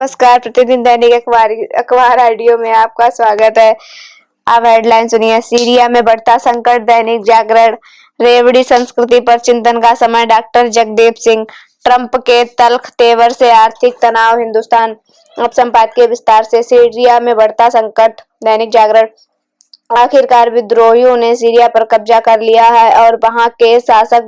नमस्कार। प्रतिदिन दैनिक अखबार आडियो में आपका स्वागत है। अब हेडलाइन सुनिए। सीरिया में बढ़ता संकट, दैनिक जागरण। रेवड़ी संस्कृति पर चिंतन का समय, डॉक्टर जगदीप सिंह। ट्रंप के तल्ख तेवर से आर्थिक तनाव, हिंदुस्तान। अब संपादकीय विस्तार से। सीरिया में बढ़ता संकट, दैनिक जागरण। आखिरकार विद्रोहियों ने सीरिया पर कब्जा कर लिया है और वहां के शासक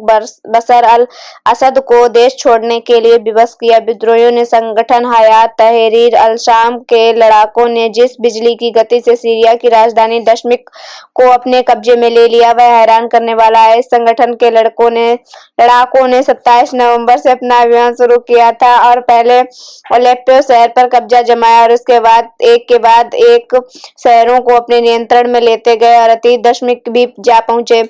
बशर अल असद को देश छोड़ने के लिए विवश किया। विद्रोहियों ने संगठन हयात तहरीर अल-शाम के लड़ाकों ने जिस बिजली की गति से सीरिया की राजधानी दमिश्क को अपने कब्जे में ले लिया, वह हैरान करने वाला है। इस संगठन के लड़ाकों ने 27 नवंबर से अपना अभियान शुरू किया था और पहले अलेप्पो शहर पर कब्जा जमाया और उसके बाद एक शहरों को अपने नियंत्रण में लेते गए और अतीत दमिश्क भी जा पहुंचे।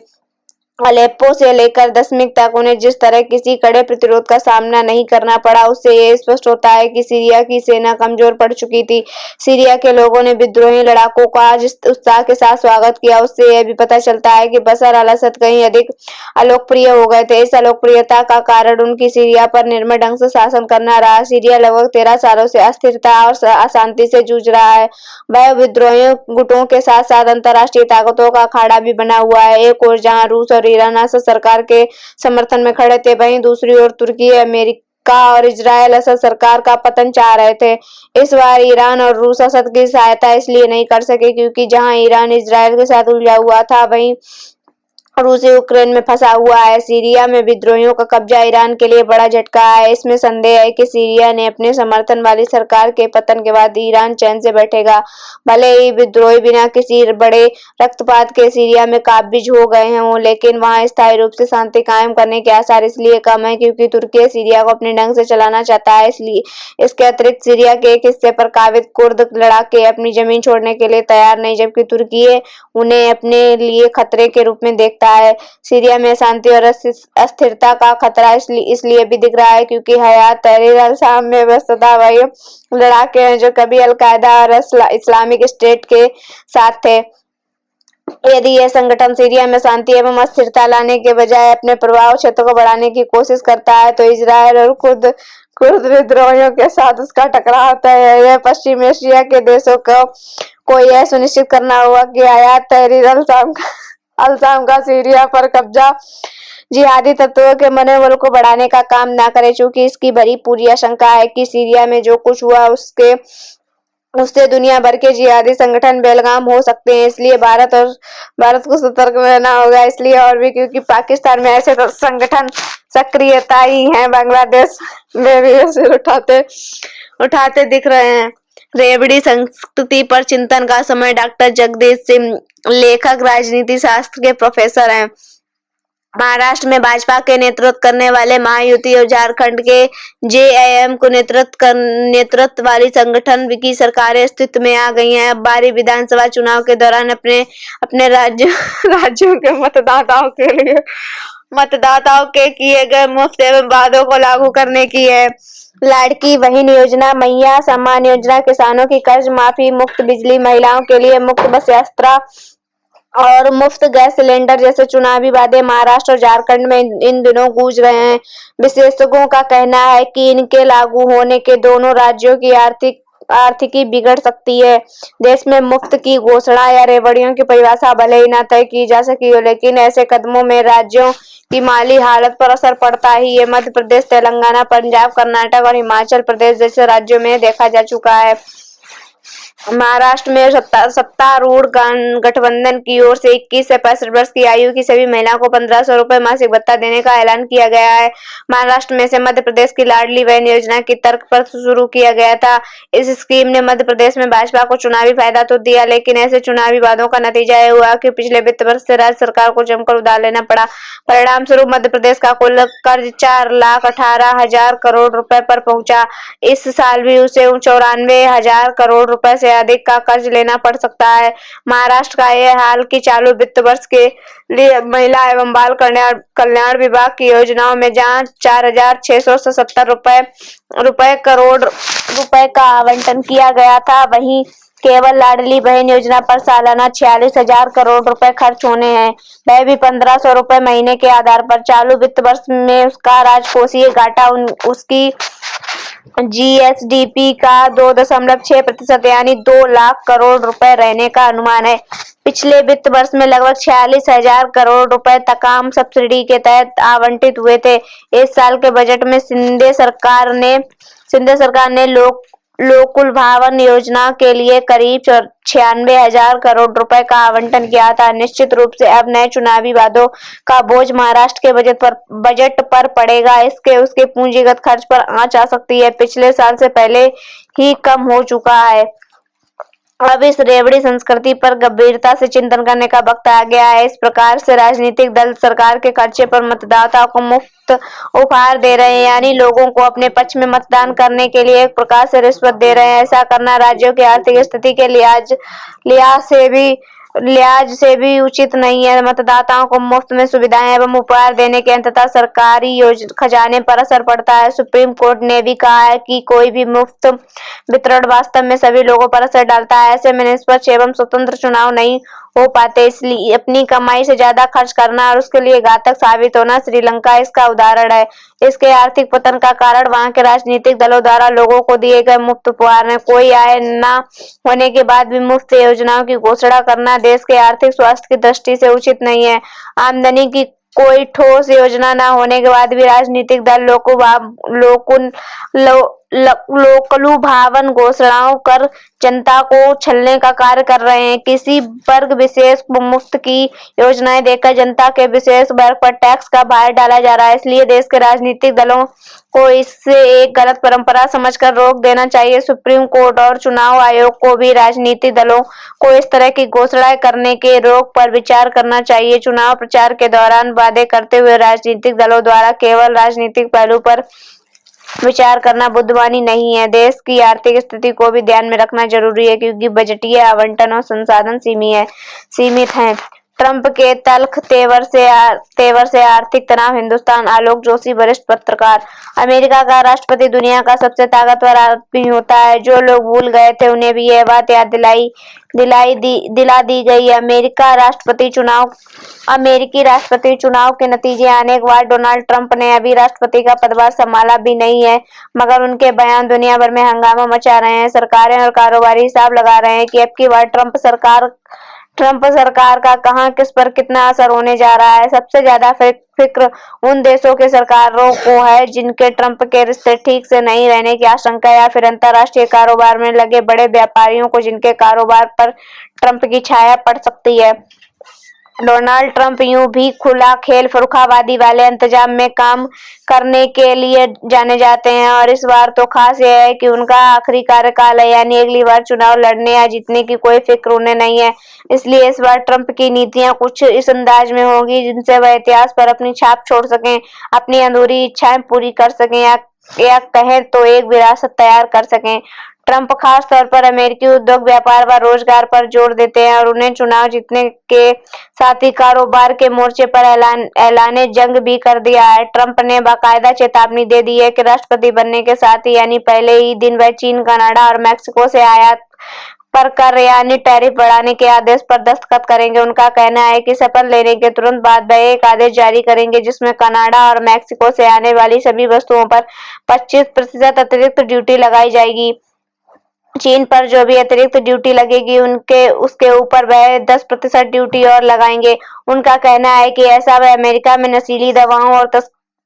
अलेप्पो से लेकर दमिश्क तक उन्हें जिस तरह किसी कड़े प्रतिरोध का सामना नहीं करना पड़ा, उससे ये स्पष्ट होता है कि सीरिया की सेना कमजोर पड़ चुकी थी। सीरिया के लोगों ने विद्रोही लड़ाकों का जिस उत्साह के साथ स्वागत किया, उससे यह भी पता चलता है कि बशर अल असद कहीं अधिक अलोकप्रिय हो गए थे। इस अलोकप्रियता का कारण उनकी सीरिया पर निर्मल ढंग से शासन करना रहा। सीरिया लगभग 13 सालों से अस्थिरता और अशांति से जूझ रहा है। वह विद्रोही गुटों के साथ साथ अंतर्राष्ट्रीय ताकतों का अखाड़ा भी बना हुआ है। एक ओर जहां रूस और ईरान असद सरकार के समर्थन में खड़े थे, वहीं दूसरी ओर तुर्की, अमेरिका और इजराइल असद सरकार का पतन चाह रहे थे। इस बार ईरान और रूस असद की सहायता इसलिए नहीं कर सके क्योंकि जहां ईरान इजराइल के साथ उलझा हुआ था, वहीं रूस यूक्रेन में फंसा हुआ है। सीरिया में विद्रोहियों का कब्जा ईरान के लिए बड़ा झटका है। इसमें संदेह है कि सीरिया ने अपने समर्थन वाली सरकार के पतन के बाद ईरान चैन से बैठेगा। भले ही विद्रोही बिना किसी बड़े रक्तपात के सीरिया में काबिज हो गए हों, लेकिन वहां स्थायी रूप से शांति कायम करने के आसार इसलिए कम है क्योंकि तुर्की सीरिया को अपने ढंग से चलाना चाहता है। इसलिए इसके अतिरिक्त सीरिया के एक हिस्से पर काबिज कुर्द लड़ाके अपनी जमीन छोड़ने के लिए तैयार नहीं, जबकि तुर्की उन्हें अपने लिए खतरे के रूप में देखता है। सीरिया में शांति और अस्थिरता का खतरा इसलिए भी दिख रहा है क्योंकि हयात तहरीर अल-शाम में वस्तुतः वही लड़ाके हैं जो कभी अल-कायदा और इस्लामिक स्टेट के साथ थे। यदि यह संगठन सीरिया में शांति एवं अस्थिरता लाने के बजाय अपने प्रभाव क्षेत्र को बढ़ाने की कोशिश करता है, तो इजराइल और कुर्द विद्रोहियों के साथ उसका टकराव होता है। यह पश्चिम एशिया के देशों को यह सुनिश्चित करना होगा कि हयात तहरीर अल-शाम का सीरिया पर कब्जा जिहादी तत्वों के मनोबल को बढ़ाने का काम न करे, चूंकि इसकी भरी पूरी आशंका है कि सीरिया में जो कुछ हुआ उससे दुनिया भर के जिहादी संगठन बेलगाम हो सकते हैं। इसलिए भारत को सतर्क रहना होगा। इसलिए और भी क्योंकि पाकिस्तान में ऐसे संगठन सक्रियता ही है। बांग्लादेश में भी ऐसे उठाते दिख रहे हैं। रेवड़ी संस्कृति पर चिंतन का समय, डॉक्टर जगदीप सिंह। लेखक राजनीति शास्त्र के प्रोफेसर हैं। महाराष्ट्र में भाजपा के नेतृत्व करने वाले महायुति और झारखंड के जेएमएम को नेतृत्व वाली संगठन की सरकारें अस्तित्व में आ गई हैं। अब बारी विधानसभा चुनाव के दौरान अपने राज्यों के मतदाताओं के किए गए मुफ्त एवं वादों को लागू करने की है। लाड़की बहन योजना, मैया सम्मान योजना, किसानों की कर्ज माफी, मुफ्त बिजली, महिलाओं के लिए मुफ्त बस यात्रा और मुफ्त गैस सिलेंडर जैसे चुनावी वादे महाराष्ट्र और झारखंड में इन दिनों गूंज रहे हैं। विशेषज्ञों का कहना है कि इनके लागू होने के दोनों राज्यों की आर्थिकी बिगड़ सकती है। देश में मुफ्त की घोषणा या रेवड़ियों की परिभाषा भले ही न तय की जा सकी हो, लेकिन ऐसे कदमों में राज्यों की माली हालत पर असर पड़ता ही है। मध्य प्रदेश, तेलंगाना, पंजाब, कर्नाटक और हिमाचल प्रदेश जैसे राज्यों में देखा जा चुका है। महाराष्ट्र में सत्तारूढ़ गठबंधन की ओर से 21 से 65 वर्ष की आयु की सभी महिलाओं को 1500 रुपए मासिक भत्ता देने का ऐलान किया गया है। महाराष्ट्र में से मध्य प्रदेश की लाडली बहन योजना की तर्क पर शुरू किया गया था। इस स्कीम ने मध्य प्रदेश में भाजपा को चुनावी फायदा तो दिया, लेकिन ऐसे चुनावी वादों का नतीजा यह हुआ कि पिछले वित्त वर्ष से राज्य सरकार को जमकर उधार लेना पड़ा। परिणाम स्वरूप मध्य प्रदेश का कुल कर्ज 4,18,000 करोड़ रुपए पर पहुंचा। इस साल भी उसे 94,000 करोड़ रुपए से अधिक का कर्ज लेना पड़ सकता है। महाराष्ट्र का यह हाल की चालू वित्त वर्ष के लिए महिला एवं बाल कल्याण विभाग की योजनाओं में जहां 4,677 करोड़ रुपए का आवंटन किया गया था, वहीं केवल लाडली बहन योजना पर सालाना 46,000 करोड़ रुपए खर्च होने हैं, वह भी 1,500 रुपए महीने के आधार पर। चालू वित्त वर्ष में उसका राजकोषीय घाटा उसकी जीएसडीपी का 2.6% यानी 2 लाख करोड़ रुपए रहने का अनुमान है। पिछले वित्त वर्ष में लगभग 46,000 करोड़ रुपए तकाम सब्सिडी के तहत आवंटित हुए थे। इस साल के बजट में सिंध सरकार ने लोकुल भवन योजना के लिए करीब 96,000 करोड़ रुपए का आवंटन किया था। निश्चित रूप से अब नए चुनावी वादों का बोझ महाराष्ट्र के बजट पर पड़ेगा। इसके उसके पूंजीगत खर्च पर आंच आ सकती है। पिछले साल से पहले ही कम हो चुका है। अब इस रेवड़ी संस्कृति पर गंभीरता से चिंतन करने का वक्त आ गया है। इस प्रकार से राजनीतिक दल सरकार के खर्चे पर मतदाताओं को मुफ्त उपहार दे रहे हैं, यानी लोगों को अपने पक्ष में मतदान करने के लिए एक प्रकार से रिश्वत दे रहे हैं। ऐसा करना राज्यों की आर्थिक स्थिति के लिहाज से भी उचित नहीं है। मतदाताओं को मुफ्त में सुविधाएं एवं उपहार देने के अंततः सरकारी खजाने पर असर पड़ता है। सुप्रीम कोर्ट ने भी कहा है कि कोई भी मुफ्त वितरण वास्तव में सभी लोगों पर असर डालता है। ऐसे में निष्पक्ष एवं स्वतंत्र चुनाव नहीं हो पाते। इसलिए अपनी कमाई से ज्यादा खर्च करना और उसके लिए घातक साबित होना श्रीलंका इसका उदाहरण है। इसके आर्थिक पतन का कारण वहां के राजनीतिक दलों द्वारा लोगों को दिए गए मुफ्त उपहार हैं। कोई आय न होने के बाद भी मुफ्त योजनाओं की घोषणा करना देश के आर्थिक स्वास्थ्य की दृष्टि से उचित नहीं है। आमदनी की कोई ठोस योजना न होने के बाद भी राजनीतिक दल लोकलुभावन घोषणाओं कर जनता को छलने का कार्य कर रहे हैं। किसी वर्ग विशेष को मुफ्त की योजनाएं देकर जनता के विशेष वर्ग पर टैक्स का भार डाला जा रहा है। इसलिए देश के राजनीतिक दलों को इससे एक गलत परंपरा समझकर रोक देना चाहिए। सुप्रीम कोर्ट और चुनाव आयोग को भी राजनीतिक दलों को इस तरह की घोषणाएं करने के रोक पर विचार करना चाहिए। चुनाव प्रचार के दौरान वादे करते हुए राजनीतिक दलों द्वारा केवल राजनीतिक पहलू पर विचार करना बुद्धिमानी नहीं है। देश की आर्थिक स्थिति को भी ध्यान में रखना जरूरी है, क्योंकि बजटीय आवंटन और संसाधन सीमित हैं। ट्रंप के तल्ख तेवर से आर्थिक तनाव हिंदुस्तान। आलोक जोशी, वरिष्ठ पत्रकार। अमेरिका का राष्ट्रपति दुनिया का सबसे ताकतवर आदमी होता है। जो लोग भूल गए थे उन्हें भी यह बात याद दिला दी गई। अमेरिकी राष्ट्रपति चुनाव के नतीजे आने के बाद डोनाल्ड ट्रंप ने अभी राष्ट्रपति का पदभार संभाला भी नहीं है, मगर उनके बयान दुनिया भर में हंगामा मचा रहे हैं। सरकारें और कारोबारी हिसाब लगा रहे हैं कि अब की बार ट्रंप सरकार का कहां किस पर कितना असर होने जा रहा है। सबसे ज्यादा फिक्र उन देशों के सरकारों को है जिनके ट्रंप के रिश्ते ठीक से नहीं रहने की आशंका, या फिर अंतर्राष्ट्रीय कारोबार में लगे बड़े व्यापारियों को जिनके कारोबार पर ट्रंप की छाया पड़ सकती है। डोनाल्ड ट्रंप यूं भी खुला खेल फर्रुखाबादी वाले इंतजाम में काम करने के लिए जाने जाते हैं, और इस बार तो खास यह है कि उनका आखिरी कार्यकाल है, यानी अगली बार चुनाव लड़ने या जीतने की कोई फिक्र उन्हें नहीं है। इसलिए इस बार ट्रंप की नीतियां कुछ इस अंदाज में होगी जिनसे वह इतिहास पर अपनी छाप छोड़ सकें, अपनी अधूरी इच्छाएं पूरी कर सकें, या कहें तो एक विरासत तैयार कर सकें। ट्रंप खास तौर पर अमेरिकी उद्योग, व्यापार व रोजगार पर जोर देते हैं और उन्हें चुनाव जीतने के साथ ही कारोबार के मोर्चे पर ऐलाने जंग भी कर दिया है। ट्रंप ने बाकायदा चेतावनी दे दी है कि राष्ट्रपति बनने के साथ ही यानी पहले ही दिन वह चीन, कनाडा और मैक्सिको से आयात पर कर यानी टैरिफ बढ़ाने के आदेश पर दस्तखत करेंगे। उनका कहना है कि शपथ लेने के तुरंत बाद वह एक आदेश जारी करेंगे जिसमें कनाडा और मैक्सिको से आने वाली सभी वस्तुओं पर 25% अतिरिक्त ड्यूटी लगाई जाएगी। चीन पर जो भी अतिरिक्त ड्यूटी लगेगी उसके ऊपर वह 10% ड्यूटी और लगाएंगे। उनका कहना है कि ऐसा वह अमेरिका में नशीली दवाओं और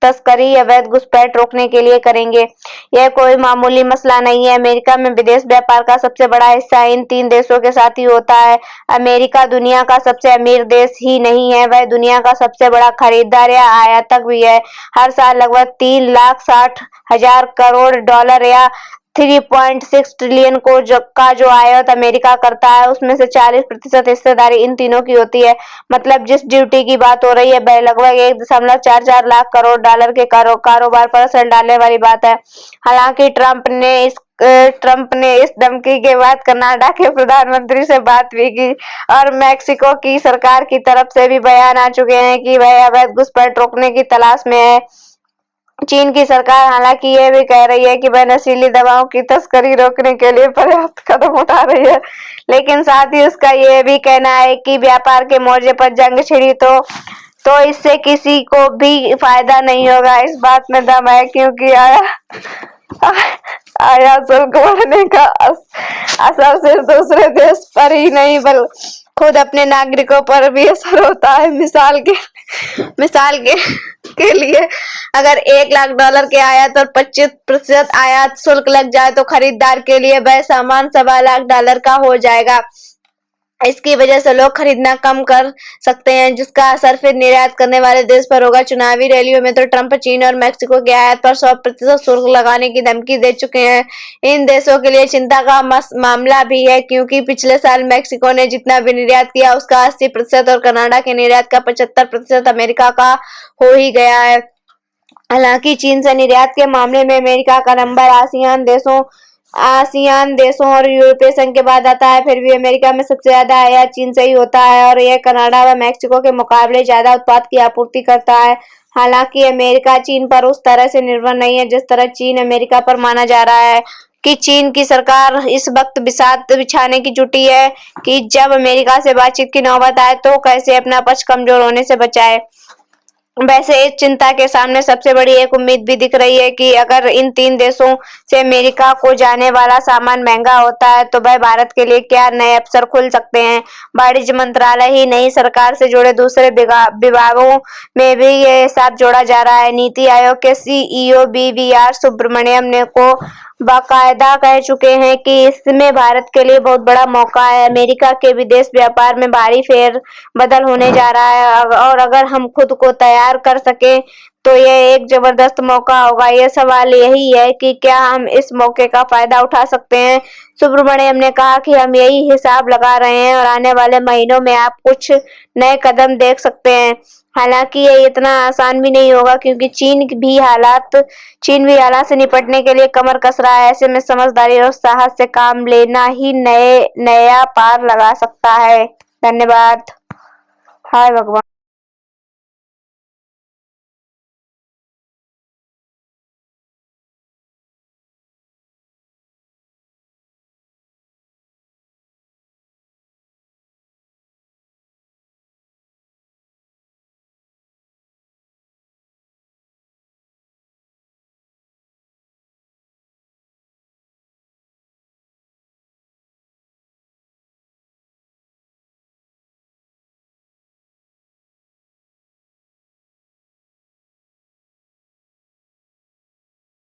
तस्करी, अवैध घुसपैठ रोकने के लिए करेंगे। यह कोई मामूली मसला नहीं है। अमेरिका में विदेश व्यापार का सबसे बड़ा हिस्सा इन 3 देशों के साथ ही होता है। अमेरिका दुनिया का सबसे अमीर देश ही नहीं है, वह दुनिया का सबसे बड़ा खरीदार या आयातक भी है। हर साल लगभग 3,60,000 करोड़ डॉलर या 3.6 ट्रिलियन का जो आयात अमेरिका करता है, उसमें से 40% हिस्सेदारी इन तीनों की होती है। मतलब जिस ड्यूटी की बात हो रही है वह लगभग 1.44 लाख करोड़ डॉलर के कारोबार पर असर डालने वाली बात है। हालांकि ट्रंप ने इस धमकी के बाद कनाडा के प्रधानमंत्री से बात भी की और मैक्सिको की सरकार की तरफ से भी बयान आ चुके हैं कि वह अवैध घुसपैठ रोकने की तलाश में है। चीन की सरकार हालांकि यह भी कह रही है कि वह नशीली दवाओं की तस्करी रोकने के लिए पर्याप्त कदम उठा रही है, लेकिन साथ ही उसका यह भी कहना है कि व्यापार के मोर्चे पर जंग छिड़ी तो इससे किसी को भी फायदा नहीं होगा। इस बात में दम है, क्योंकि आयात शुल्क बढ़ने का असर सिर्फ दूसरे देश पर ही नहीं बल्कि खुद अपने नागरिकों पर भी असर होता है। मिसाल के लिए अगर $1 लाख के आयात पर 25% आयात शुल्क लग जाए तो खरीदार के लिए वह सामान $1.25 लाख का हो जाएगा। इसकी वजह से लोग खरीदना कम कर सकते हैं, जिसका असर फिर निर्यात करने वाले देश पर होगा। चुनावी रैलियों में तो ट्रंप चीन और मेक्सिको की आयात पर 100% शुल्क लगाने की धमकी दे चुके हैं। इन देशों के लिए चिंता का मामला भी है, क्योंकि पिछले साल मेक्सिको ने जितना भी निर्यात किया उसका 80% और कनाडा के निर्यात का 75% अमेरिका का हो ही गया है। हालांकि चीन से निर्यात के मामले में अमेरिका का नंबर आसियान देशों और यूरोपीय संघ के बाद आता है, फिर भी अमेरिका में सबसे ज्यादा आयात चीन से ही होता है और यह कनाडा व मैक्सिको के मुकाबले ज्यादा उत्पाद की आपूर्ति करता है। हालांकि अमेरिका चीन पर उस तरह से निर्भर नहीं है जिस तरह चीन अमेरिका पर माना जा रहा है। कि चीन की सरकार इस वक्त बिसात बिछाने की जुटी है कि जब अमेरिका से बातचीत की नौबत आए तो कैसे अपना पक्ष कमजोर होने से बचाए। वैसे इस चिंता के सामने सबसे बड़ी एक उम्मीद भी दिख रही है कि अगर इन 3 देशों से अमेरिका को जाने वाला सामान महंगा होता है तो वह भारत के लिए क्या नए अवसर खुल सकते हैं। वाणिज्य मंत्रालय ही नहीं, सरकार से जुड़े दूसरे विभागों में भी ये हिसाब जोड़ा जा रहा है। नीति आयोग के CEO BVR सुब्रमण्यम ने को बाकायदा कह चुके हैं कि इसमें भारत के लिए बहुत बड़ा मौका है। अमेरिका के विदेश व्यापार में भारी फेर बदल होने जा रहा है और अगर हम खुद को तैयार कर सके तो यह एक जबरदस्त मौका होगा। यह सवाल यही है कि क्या हम इस मौके का फायदा उठा सकते हैं। सुब्रमण्यम ने कहा कि हम यही हिसाब लगा रहे हैं और आने वाले महीनों में आप कुछ नए कदम देख सकते हैं। हालांकि ये इतना आसान भी नहीं होगा, क्योंकि चीन भी हालात से निपटने के लिए कमर कस रहा है। ऐसे में समझदारी और साहस से काम लेना ही नया पार लगा सकता है। धन्यवाद। हाय भगवान।